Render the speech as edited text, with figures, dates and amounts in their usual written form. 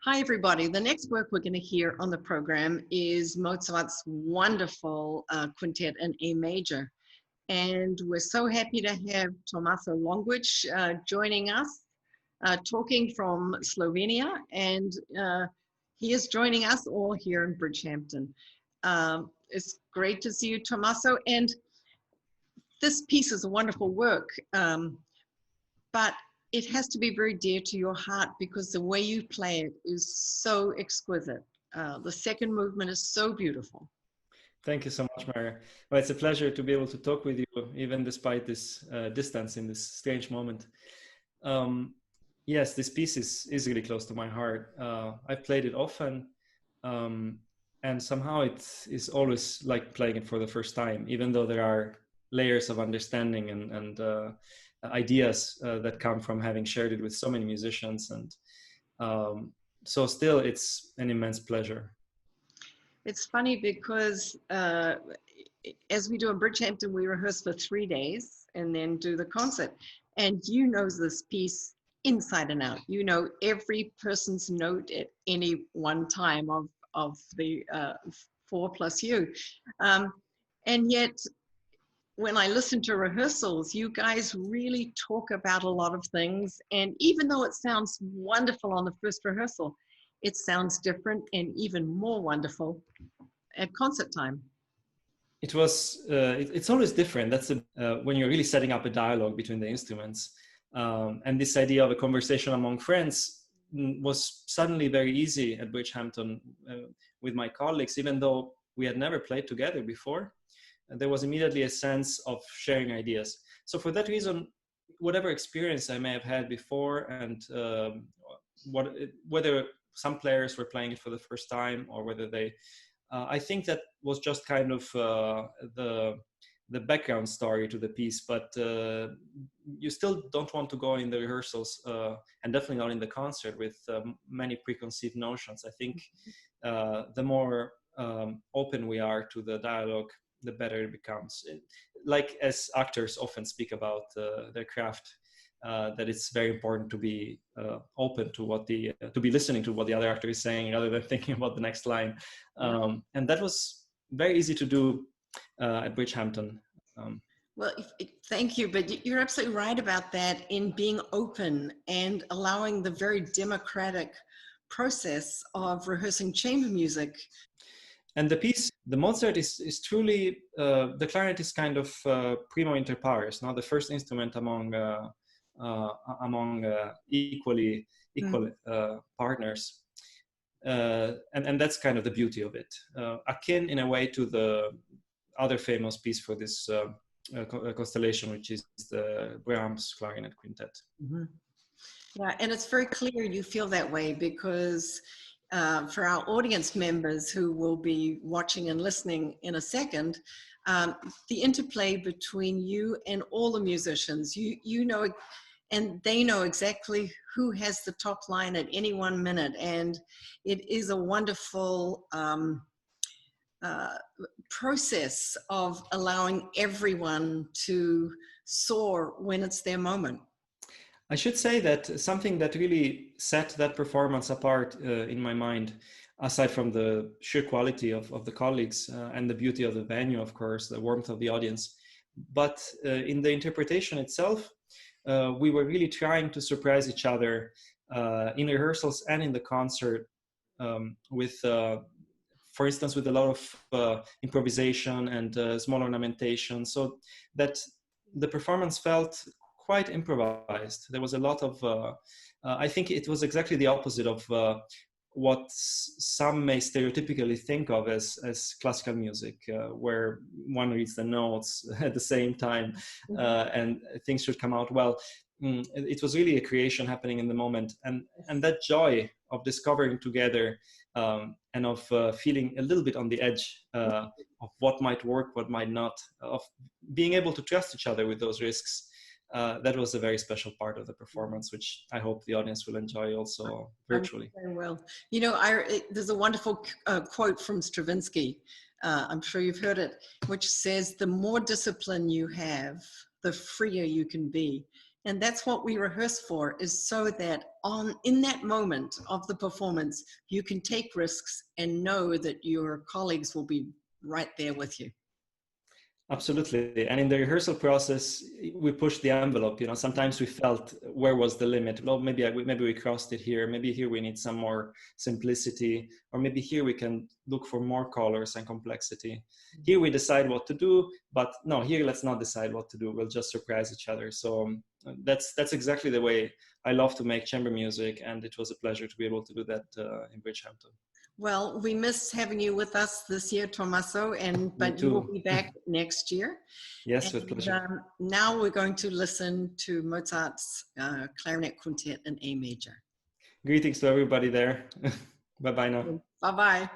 Hi, everybody. The next work we're going to hear on the program is Mozart's wonderful quintet in A major. And we're so happy to have Tommaso Lonquich joining us, talking from Slovenia. And he is joining us all here in Bridgehampton. It's great to see you, Tommaso. And this piece is a wonderful work, but it has to be very dear to your heart because the way you play it is so exquisite. The second movement is so beautiful. Thank you so much, Marya. Well, it's a pleasure to be able to talk with you, even despite this distance in this strange moment. Yes, this piece is really close to my heart. I've played it often, and somehow it is always like playing it for the first time, even though there are layers of understanding and ideas that come from having shared it with so many musicians. And so still, it's an immense pleasure. It's funny because as we do in Bridgehampton, we rehearse for 3 days and then do the concert. And you know this piece inside and out. You know every person's note at any one time of the 4 plus you. And yet, when I listen to rehearsals, you guys really talk about a lot of things. And even though it sounds wonderful on the first rehearsal, it sounds different and even more wonderful at concert time. It was, it's always different. That's when you're really setting up a dialogue between the instruments. And this idea of a conversation among friends was suddenly very easy at Bridgehampton with my colleagues, even though we had never played together before. There was immediately a sense of sharing ideas. So for that reason, whatever experience I may have had before, and whether some players were playing it for the first time or whether they, I think that was just kind of the background story to the piece. But you still don't want to go in the rehearsals, and definitely not in the concert, with many preconceived notions. I think the more open we are to the dialogue, the better it becomes. Like as actors often speak about their craft, that it's very important to be open to what to be listening to what the other actor is saying rather than thinking about the next line. And that was very easy to do at Bridgehampton. Well, thank you, but you're absolutely right about that, in being open and allowing the very democratic process of rehearsing chamber music. And the piece, the Mozart is truly, the clarinet is kind of primo inter pares, not the first instrument among equal partners. And that's kind of the beauty of it. Akin in a way to the other famous piece for this constellation, which is the Brahms Clarinet Quintet. Mm-hmm. Yeah, and it's very clear you feel that way because for our audience members who will be watching and listening in a second, the interplay between you and all the musicians, you know, and they know exactly who has the top line at any 1 minute. And it is a wonderful process of allowing everyone to soar when it's their moment. I should say that something that really set that performance apart in my mind, aside from the sheer quality of the colleagues and the beauty of the venue, of course, the warmth of the audience, but in the interpretation itself, we were really trying to surprise each other in rehearsals and in the concert with, for instance, with a lot of improvisation and small ornamentation, so that the performance felt quite improvised. There was a lot of, I think it was exactly the opposite of what some may stereotypically think of as classical music, where one reads the notes at the same time and things should come out well. It was really a creation happening in the moment. And that joy of discovering together and of feeling a little bit on the edge of what might work, what might not, of being able to trust each other with those risks. That was a very special part of the performance, which I hope the audience will enjoy also virtually. Well, you know, there's a wonderful quote from Stravinsky, I'm sure you've heard it, which says, the more discipline you have, the freer you can be. And that's what we rehearse for, is so that in that moment of the performance, you can take risks and know that your colleagues will be right there with you. Absolutely. And in the rehearsal process, we pushed the envelope. You know, sometimes we felt, where was the limit? Well, maybe we crossed it here. Maybe here we need some more simplicity, or maybe here we can look for more colors and complexity. Here we decide what to do, but no, here let's not decide what to do. We'll just surprise each other. So that's exactly the way I love to make chamber music, and it was a pleasure to be able to do that in Bridgehampton. Well, we miss having you with us this year, Tommaso, but you will be back next year. Yes, with pleasure. Now we're going to listen to Mozart's Clarinet Quintet in A major. Greetings to everybody there. Bye-bye now. Bye-bye.